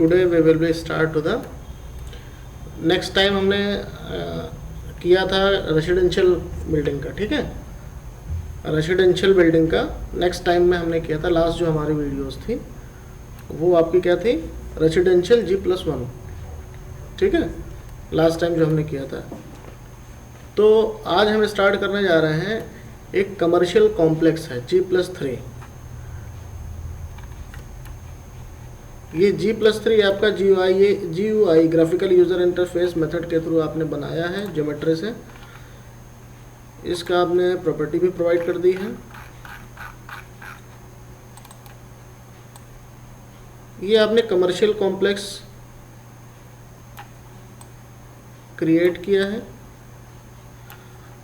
Today we will be start to the next time हमने किया था रेसिडेंशियल बिल्डिंग का, ठीक है, रेसिडेंशियल बिल्डिंग का नेक्स्ट टाइम में हमने किया था। लास्ट जो हमारी वीडियोस थी वो आपकी क्या थी, रेसिडेंशियल G+1, ठीक है, लास्ट टाइम जो हमने किया था। तो आज हम स्टार्ट करने जा रहे हैं एक कमर्शियल कॉम्प्लेक्स है G+3। ये G+3 आपका GUI graphical user interface method के थ्रू आपने बनाया है ज्योमेट्री से। इसका आपने प्रॉपर्टी भी प्रोवाइड कर दी है। ये आपने कमर्शियल कॉम्प्लेक्स क्रिएट किया है।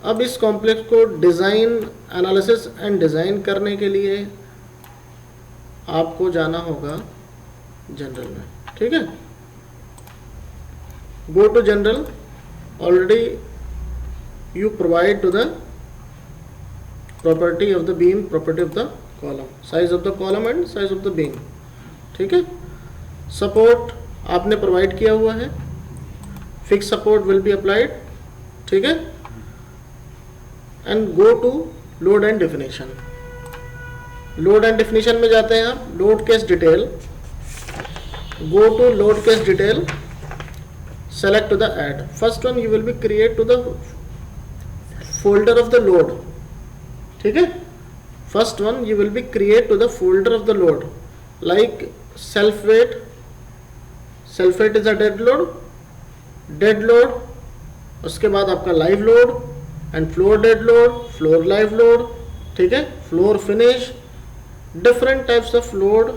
अब इस कॉम्प्लेक्स को डिज़ाइन, एनालिसिस एंड डिज़ाइन करने के लिए आपको जाना होगा जनरल में, ठीक है। Go to general, already you provide to the property of the beam, property of the column, size of the column and size of the beam, ठीक है। सपोर्ट आपने प्रोवाइड किया हुआ है, fix support will be applied, ठीक है। And go to load and definition. Load and definition में जाते हैं आप, load case detail, go to load case detail, select to the add. First one you will be create to the folder of the load, ठीक है। First one you will be create to the folder of the load, like self weight is a dead load, उसके बाद आपका live load and floor dead load, floor live load, ठीक है, floor finish, different types of load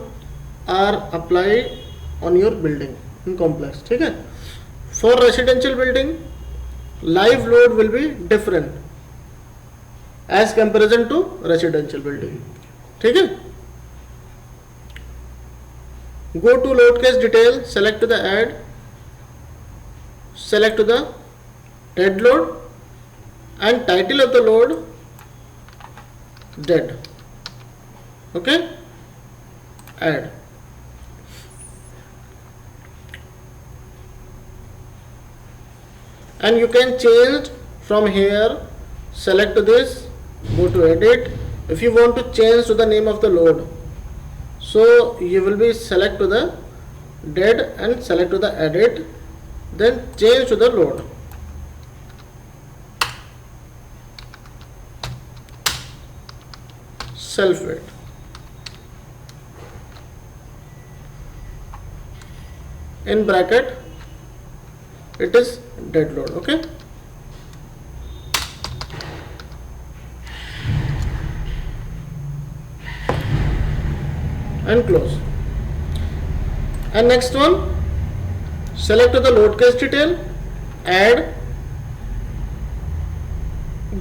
are applied on your building in complex, ठीक है। For residential building, live load will be different as comparison to residential building, ठीक है। Go to load case detail, select to the add, select to the dead load and title of the load dead, okay, add. And you can change from here, select to this, go to edit. If you want to change to the name of the load, so you will be select to the dead and select to the edit, then change to the load. Self weight, in bracket it is dead load, okay. And close. And next one, select to the load case detail, add,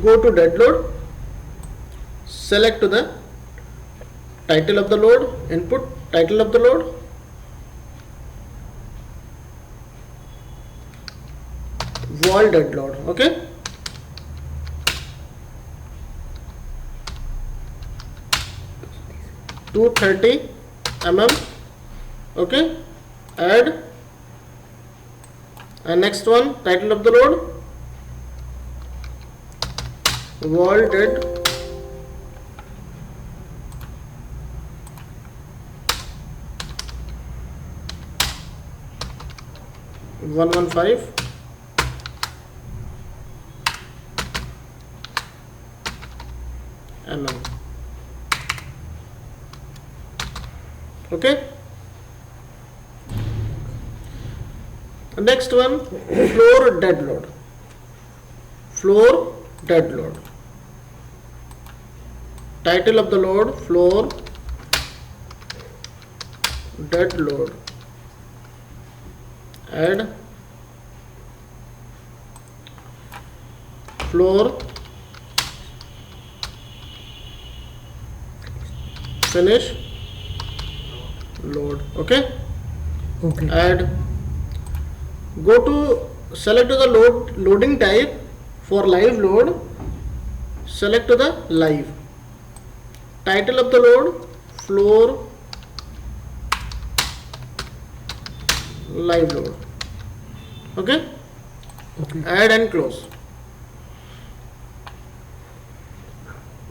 go to dead load, select to the title of the load, input title of the load, wall dead load, okay. (230 mm), okay, add. And next one, title of the load, wall dead, (115 mm), okay. Next one, floor dead load, title of the load, floor dead load, add, floor finish load, okay, add. Go to select to the loading type. For live load, select to the live, title of the load, floor live load. Okay, add and close.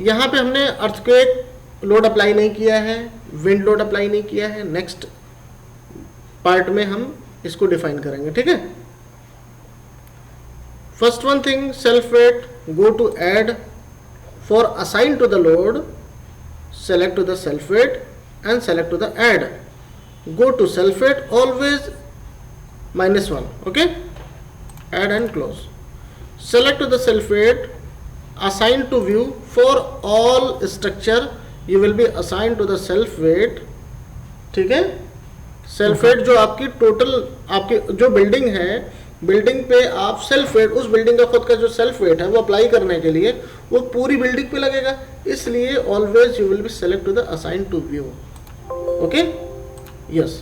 यहां पे हमने earthquake load apply नहीं किया है, wind load apply नहीं किया है. Next part में हम इसको डिफाइन करेंगे. ठीक है. First one thing, self weight, go to add. For assign to the load, select to the self weight and select to the add. Go to self weight, always -1. Okay, add and close. Select to the self weight, assign to view. For all structure you will be assigned to the self weight. ठीक है. Self weight जो आपकी total आपकी जो building है, building पे आप self weight, उस बिल्डिंग का खुद का जो सेल्फ वेट है वो अप्लाई करने के लिए वो पूरी बिल्डिंग पे लगेगा. इसलिए always you will be select to the assign to view. Okay, yes.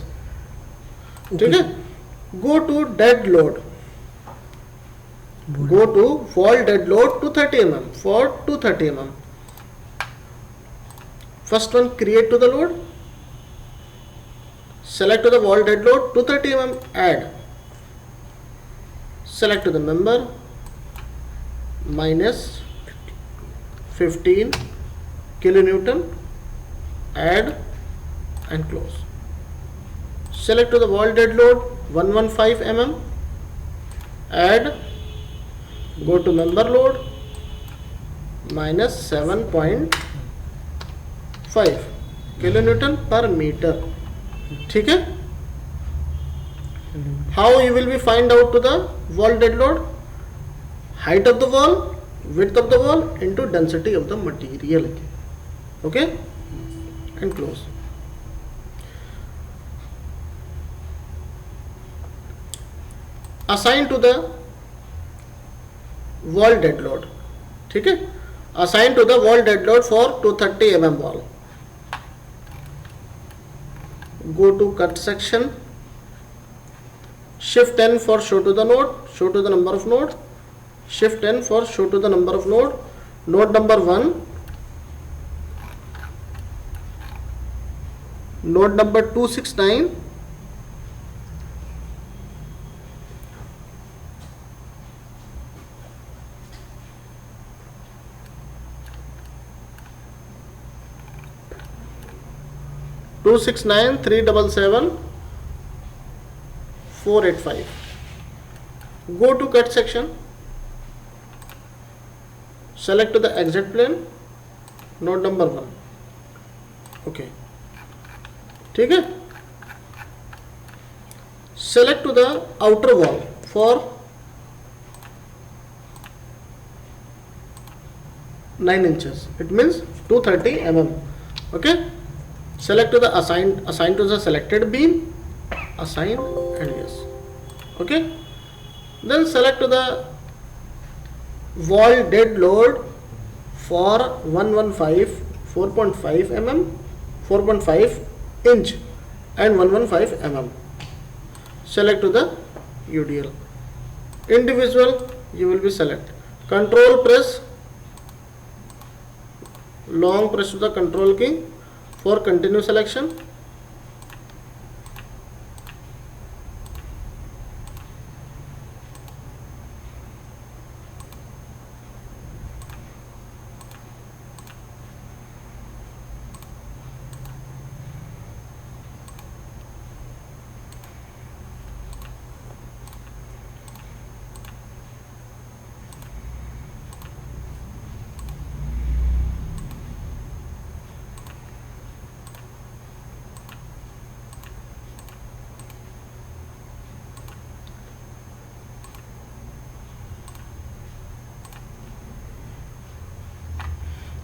ठीक है. Go to dead load. Go to wall dead load 230 mm for 230 mm. First one, create to the load. Select to the wall dead load 230 mm, add. Select to the member, -15 kilonewton, add and close. Select to the wall dead load 115 mm, add. Go to member load, -7.5 kilonewton per meter. ठीक है. How you will be find out to the wall dead load? Height of the wall, width of the wall into density of the material. Okay, and close. Assign to the wall dead load. ठीक है. Assign to the wall dead load for 230 mm wall. Go to cut section, shift n for show to the node, show to the number of node, shift n for show to the number of node. Node number 1, node number 269, two six nine 377 485. Go to cut section, select to the exit plane, node number 1. Okay, ठीक है. Select to the outer wall for 9 inches. It means 230 mm. Okay. Select to the assign to the selected beam, assign and yes. Okay. Then select to the wall dead load for 115 4.5 mm, 4.5 inch and 115 mm. Select to the UDL. Individual you will be select. Control press, long press to the control key for continue selection.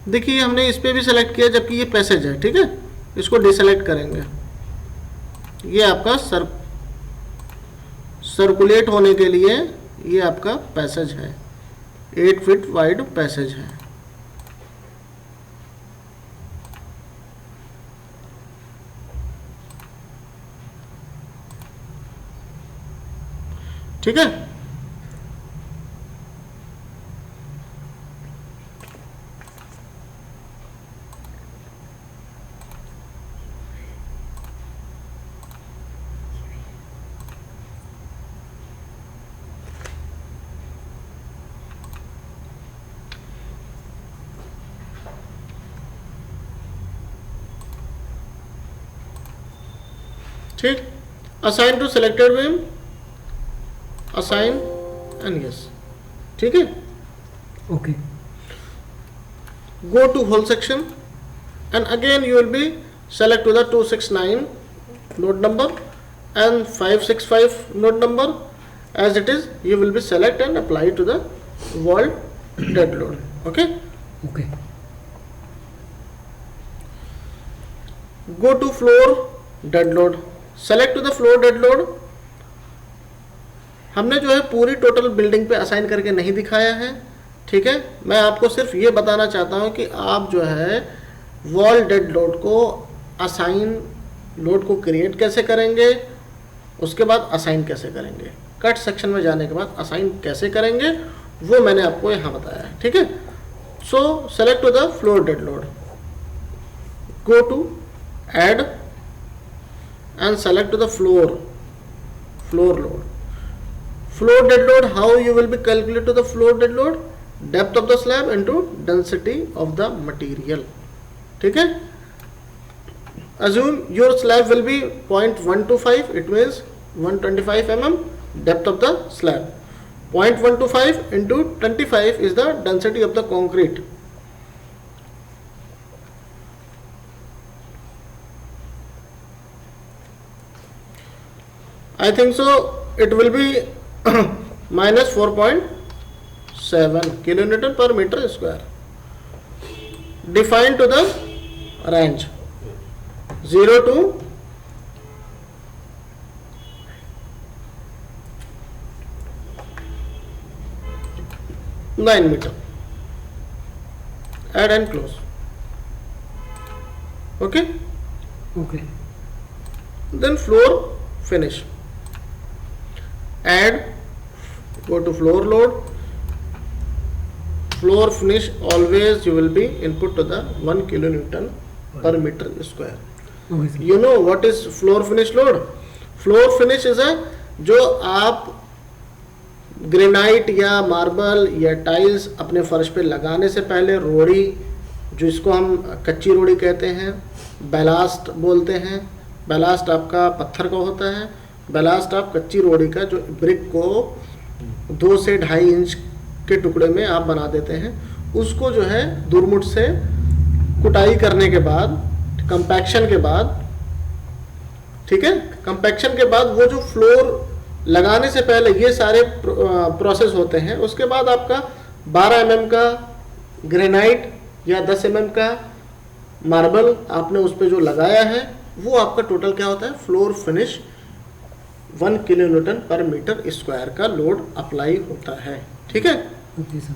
देखिए हमने इस पे भी select किया जबकि ये passage है. ठीक है. इसको डिसेलेक्ट करेंगे. ये आपका सर्कुलेट होने के लिए ये आपका पैसेज है, 8 फीट वाइड पैसेज है. ठीक है. ठीक, assign to selected beam, assign and yes, ठीक है। Okay Go to whole section and again you will be select to the 269 node number and 565 node number as it is, you will be select and apply to the wall dead load. Okay, okay go to floor dead load, select to the floor dead load. हमने जो है पूरी total building पे assign करके नहीं दिखाया है, ठीक है। मैं आपको सिर्फ ये बताना चाहता हूँ कि आप जो है वॉल डेड लोड को असाइन लोड को क्रिएट कैसे करेंगे, उसके बाद असाइन कैसे करेंगे, कट सेक्शन में जाने के बाद असाइन कैसे करेंगे, वो मैंने आपको यहाँ बताया है, ठीक है। So select to the floor dead load, go to add and select to the floor load. Floor dead load, how you will be calculate to the floor dead load? Depth of the slab into density of the material. ठीक है, assume your slab will be 0.125, it means 125 mm depth of the slab. 0.125 into 25 is the density of the concrete. I think so it will be minus 4.7 kilonewton per meter square. Define to the range 0 to 9 meter. Add and close. Okay. Okay Then floor finish. Add, go to floor load, floor finish, always you will be input to the 1 kilonewton per meter square. Okay sir You know what is floor finish load? Floor finish is a जो आप granite या marble या tiles अपने फर्श पे लगाने से पहले रोड़ी, जो इसको हम कच्ची रोड़ी कहते हैं, बैलास्ट बोलते हैं, बैलास्ट आपका पत्थर का होता है, बैलास्ट आप कच्ची रोड़ी का जो ब्रिक को 2 से 2.5 इंच के टुकड़े में आप बना देते हैं, उसको जो है दुरमुट से कुटाई करने के बाद, कंपैक्शन के बाद, ठीक है, कंपैक्शन के बाद वो जो फ्लोर लगाने से पहले ये सारे प्रोसेस होते हैं, उसके बाद आपका 12 mm का ग्रेनाइट या 10 mm का मार्बल आपने उस पर जो लगाया है, वो आपका टोटल क्या होता है, फ्लोर फिनिश 1 किलोन्यूटन पर मीटर स्क्वायर का लोड अप्लाई होता है, ठीक है। Okay sir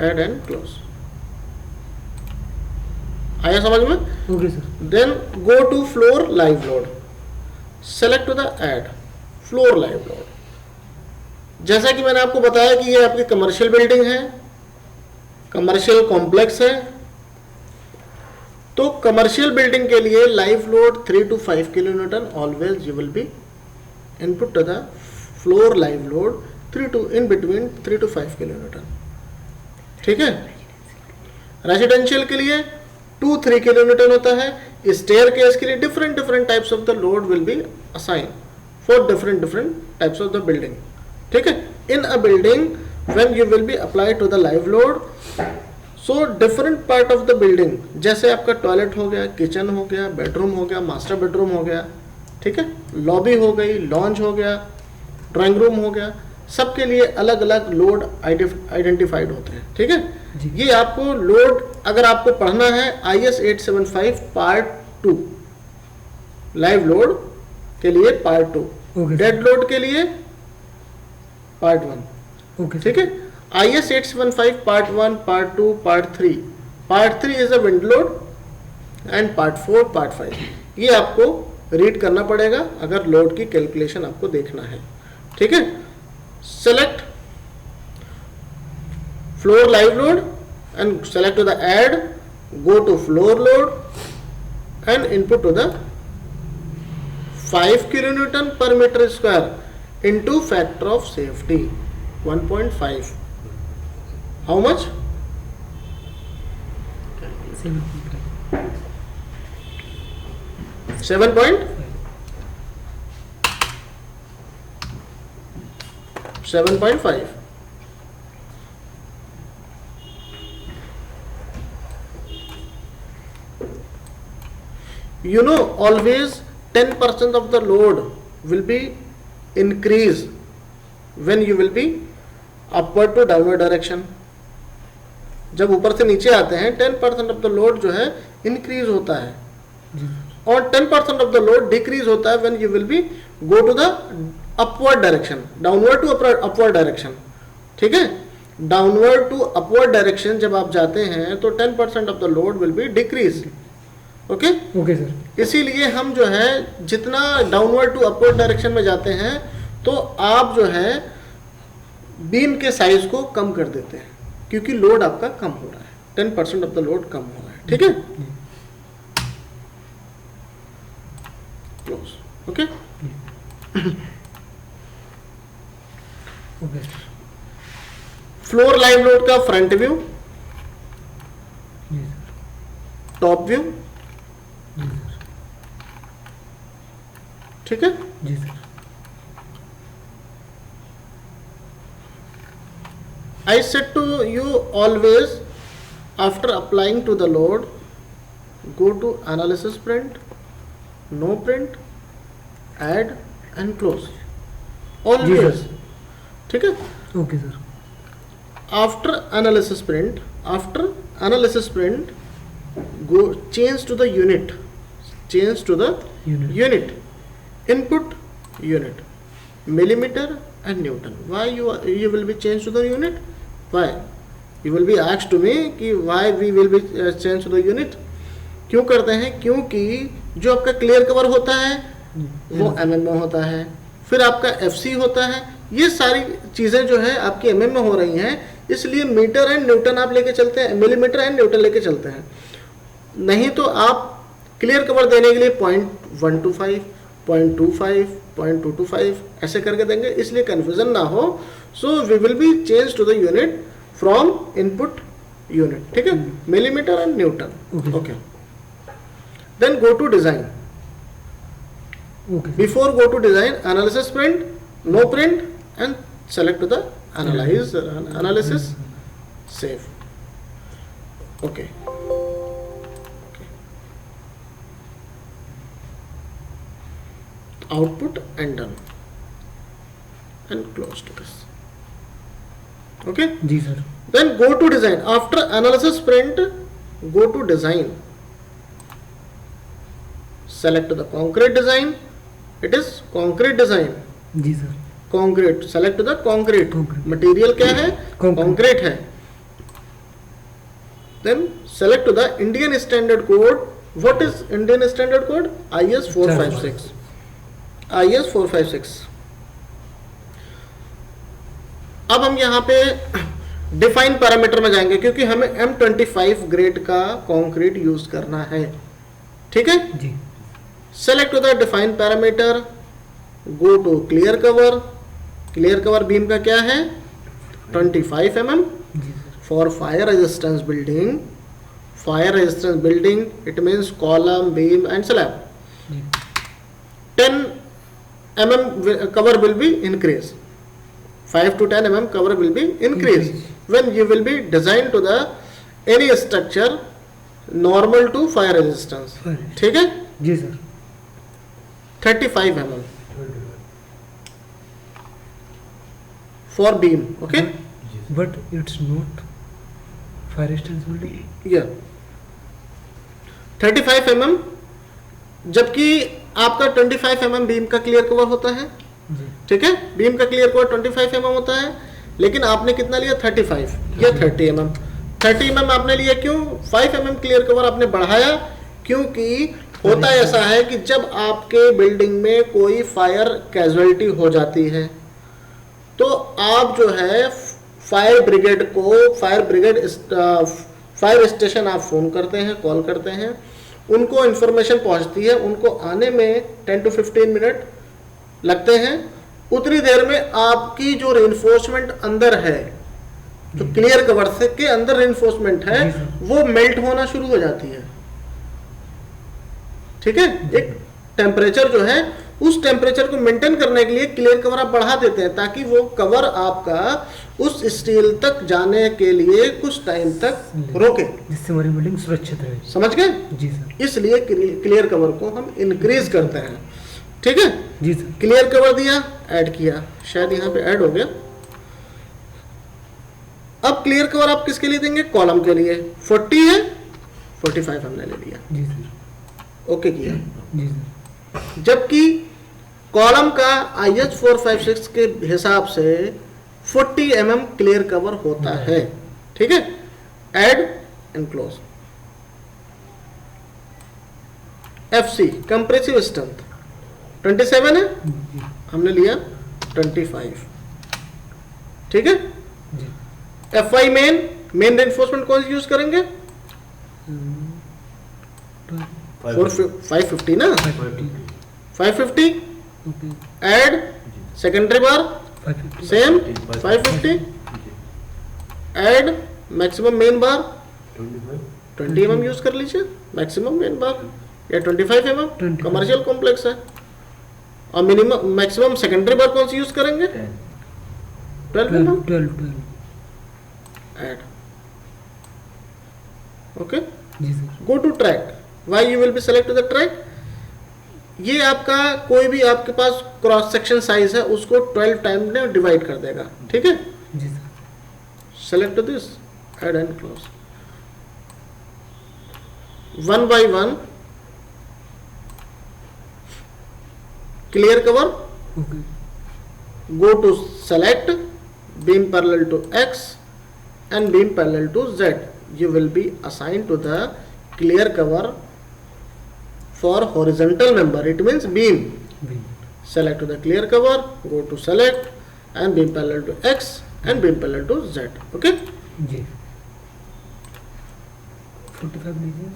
add and close, आया समझ में? Okay sir then go to floor live load, select to the add floor live load. जैसा कि मैंने आपको बताया कि ये आपकी कमर्शियल बिल्डिंग है, कमर्शियल कॉम्प्लेक्स है, तो कमर्शियल बिल्डिंग के लिए live load 3 to 5 kilonewton, always you will B input to the floor live load 3 to in between 3 to 5 kilonewton, ठीक है। रेजिडेंशियल के लिए 2-3 किलोमीटर होता है। स्टेयर केस के लिए different types of the load will be assign for different types of the building, ठीक है। In a building when you will be apply to the live load, so different part of the building, जैसे आपका toilet हो गया, kitchen हो गया, bedroom हो गया, मास्टर बेडरूम हो गया, ठीक है, लॉबी हो गई, लॉन्ज हो गया, ड्राइंग रूम हो गया, सबके लिए अलग अलग लोड आइडेंटिफाइड होते हैं, ठीक है। ये आपको लोड अगर आपको पढ़ना है IS 875 पार्ट 2, लाइव लोड के लिए पार्ट 2, Okay. डेड लोड के लिए पार्ट 1, ओके ठीक है। IS 875 part 1, part 2, part 3, part 3 is a wind load and part 4, part 5, ये आपको रीड करना पड़ेगा अगर लोड की कैलकुलेशन आपको देखना है, ठीक है। Select floor live load and select to the add, go to floor load and input to the 5 kilonewton per meter square into factor of safety 1.5. How much? 7.5. You know, always 10% of the load will be increase when you will be upward to downward direction. जब ऊपर से नीचे आते हैं 10% of the load जो है increase होता है और 10% ऑफ द लोड डिक्रीज होता है when you will be go to the upward direction, downward to upward direction. ठीक है, डाउनवर्ड टू अपवर्ड डायरेक्शन जब आप जाते हैं तो 10% of the load will be decrease. Okay okay sir. इसीलिए हम जो है जितना डाउनवर्ड टू अपवर्ड डायरेक्शन में जाते हैं तो आप जो है बीम के साइज को कम कर देते हैं क्योंकि लोड आपका कम हो रहा है, 10% ऑफ द लोड कम हो रहा है. ठीक है, close. Okay okay. Floor live load का फ्रंट व्यू, जी सर. Top view. जी सर. ठीक है, जी sir. I said to you always after applying to the load go to analysis print, no print, add and close. Always. ठीक है, okay sir. after analysis print go change to the unit, unit input unit millimeter and Newton. Why you will be changed to the unit? Why you will be asked to me कि why we will be changed to the unit. क्यों करते हैं? क्योंकि जो आपका clear cover होता है वो mm में होता है, फिर आपका FC होता है, ये सारी चीजें जो है आपकी mm में हो रही हैं, इसलिए मीटर एंड न्यूटन आप लेके चलते हैं, मिलीमीटर एंड न्यूटन लेके चलते हैं. नहीं तो आप क्लियर कवर देने के लिए 0.125, 0.25, 0.225 ऐसे करके देंगे, इसलिए कंफ्यूजन ना हो. So we will be change to the unit from input unit. ठीक है, millimetre and newton. Okay, then go to design. Before go to design analysis print, no print and select the analysis save. ओके, output and done and close to this. Okay, जी sir. then go to design. After analysis print go to design, select the concrete design. It is concrete design. जी sir. concrete, select the concrete. material क्या है? concrete है. then select the Indian standard code. What is Indian standard code? IS 456. IS 456. अब हम यहाँ पे define parameter में जाएंगे क्योंकि हमें M25 ग्रेड का कंक्रीट यूज करना है. ठीक है जी. Select the define parameter, go to clear cover. Clear cover beam का क्या है? 25 mm for fire resistance building. Fire resistance building it means column, beam and slab. 10 mm cover will be increase. 5 to 10 mm cover will be increase when you will be designed to the any structure normal to fire resistance. ठीक है जी sir. 35 mm for beam. Okay, but it's not fire resistance building. yeah 35 mm, जबकि आपका 25 mm beam का clear cover होता है. ठीक है, बीम का क्लियर कवर 25 mm होता है, लेकिन आपने कितना लिया? 35 या 30 mm. 30 mm आपने लिया क्यों? 5 mm क्लियर कवर आपने बढ़ाया क्योंकि होता ऐसा है कि जब आपके बिल्डिंग में कोई फायर कैजुअलिटी हो जाती है तो आप जो है फायर ब्रिगेड को, फायर स्टेशन आप फोन करते हैं, कॉल करते हैं, उनको इंफॉर्मेशन पहुंचती है, उनको आने में 10 to 15 मिनट लगते हैं. उतनी देर में आपकी जो रेनफोर्समेंट अंदर है, जो क्लियर कवर से के अंदर रेनफोर्समेंट है, वो मेल्ट होना शुरू हो जाती है. ठीक है, एक टेम्परेचर जो है उस टेम्परेचर को मेंटेन करने के लिए क्लियर कवर आप बढ़ा देते हैं, ताकि वो कवर आपका उस स्टील तक जाने के लिए कुछ टाइम तक रोके, जिससे हमारी बिल्डिंग सुरक्षित रहे। समझ गए? जी सर। इसलिए क्लियर कवर को हम इंक्रीज करते हैं। ठीक है जी सर। क्लियर कवर दिया, ऐड किया, शायद यहाँ पे ऐड हो गया। अब क्लियर कवर आप किसके लिए देंगे? कॉलम के लिए। 40 है, 45 हमने ले लिया, जी सर। ओके किया। जी सर। जबकि कॉलम का IS 456 के हिसाब से 40 mm क्लियर कवर होता है। ठीक है, add and close. FC compressive strength 27 है, जी हमने लिया 25। ठीक है, जी। FI मेन रेनफोर्समेंट कौन सी यूज करेंगे? 550 ना, 550 ओके। ऐड सेकेंडरी बार 550 सेम 550 ऐड मैक्सिमम मेन बार 20 mm यूज कर लीजिए, मैक्सिमम मेन बार, या 25 mm 25 कमर्शियल कॉम्प्लेक्स है। और मिनिमम मैक्सिमम सेकेंडरी बार कौन सी यूज करेंगे? 12 mm 12 ऐड। ओके, जी sir. Go to track. Why you will be select the track? ये आपका कोई भी आपके पास क्रॉस सेक्शन साइज है उसको 12 टाइम में डिवाइड कर देगा। ठीक है, जी sir. Select this, add and close. 1 by 1 clear cover, okay. go to select beam parallel to X and beam parallel to Z. You will be assigned to the clear cover for horizontal member. It means beam. भी Select to the clear cover, go to select and beam parallel to X and beam parallel to Z. Okay. जी 45 लीजिए।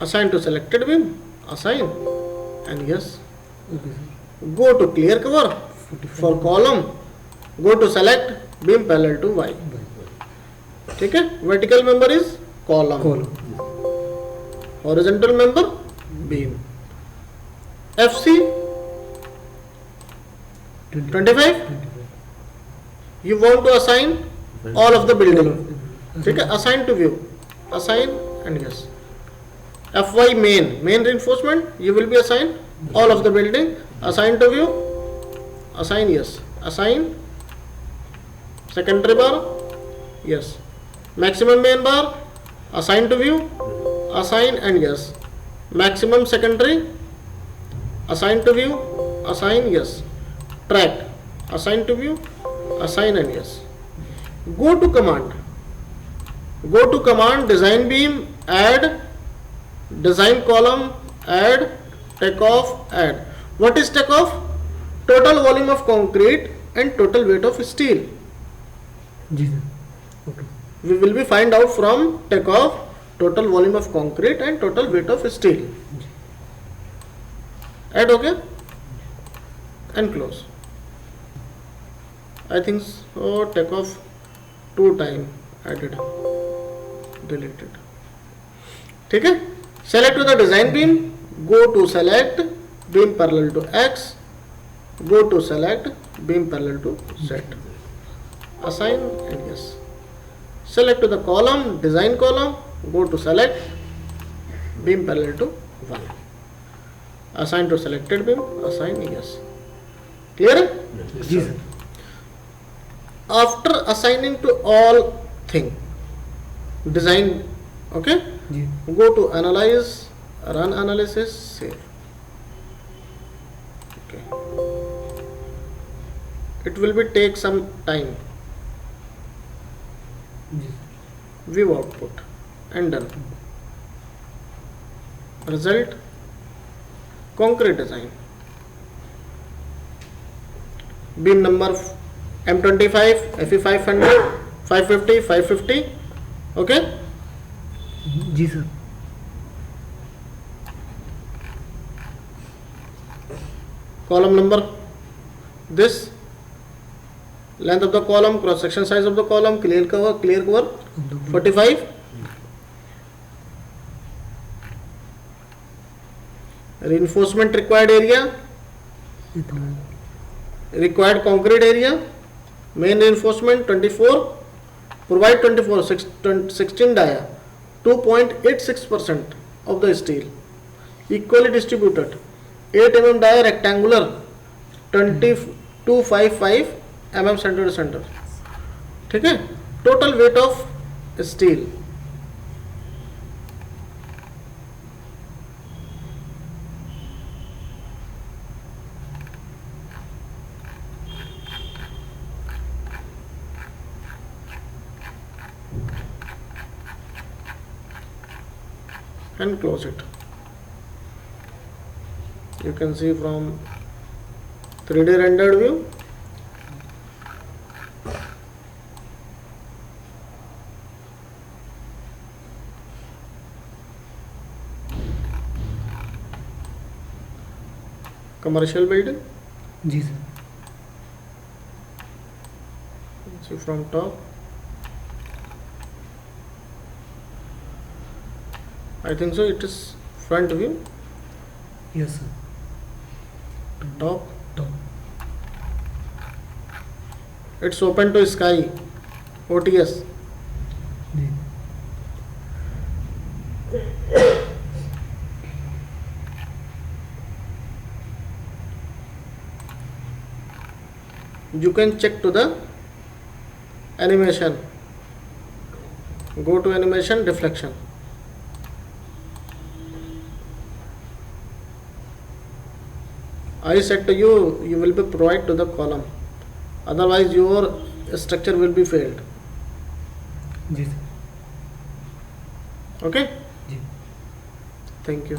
Assign to selected beam. Assign and yes. Okay sir. Go to clear cover 45 for column. Go to select beam parallel to Y. ठीक है, vertical member is column, column horizontal member beam. FC 25 you want to assign all of the building. ठीक है, assign to view, assign and yes. FY main reinforcement you will be assigned all of the building. Assign to view, assign yes, assign secondary bar yes, maximum main bar assign to view, assign and yes, maximum secondary assign to view, assign yes, track assign to view, assign and yes. Go to command, design beam, add design column, add takeoff, add. What is takeoff? Total volume of concrete and total weight of steel. जी sir. Okay. We will be find out from takeoff total volume of concrete and total weight of steel. Add okay and close. I think so. Takeoff 2 time added, deleted. ठीक है, select to the design beam, go to select beam parallel to X, go to select beam parallel to Z, assign and yes. Select to the column, design column, go to select beam parallel to Y, assign to selected beam, assign yes. Clear है? जी sir. After assigning to all thing, design, okay, जी go to analyze, run analysis, save. Okay, it will be take some time. जी sir. View output and done. Result, concrete design. Beam number M25, FE 500, 550, 550. Okay. जी sir. Column number this, Length of the column, cross section size of the column, clear cover of the board. 45. Reinforcement required area, इतना required concrete area, main reinforcement 24, provide 24, 16 dia, 2.86% of the steel, equally distributed, 8 mm dia rectangular, 2255 mm center to center. ठीक है, total weight of steel, and close it. You can see from 3D rendered view. Commercial building, जी sir. see from top. I think so it is front view, Yes sir. top. Top. It's open to sky, OTS. जी. You can check to the animation. Go to animation, deflection. I said to you, you will be provide to the column. Otherwise, your structure will be failed. जी sir. Okay? जी. Thank you.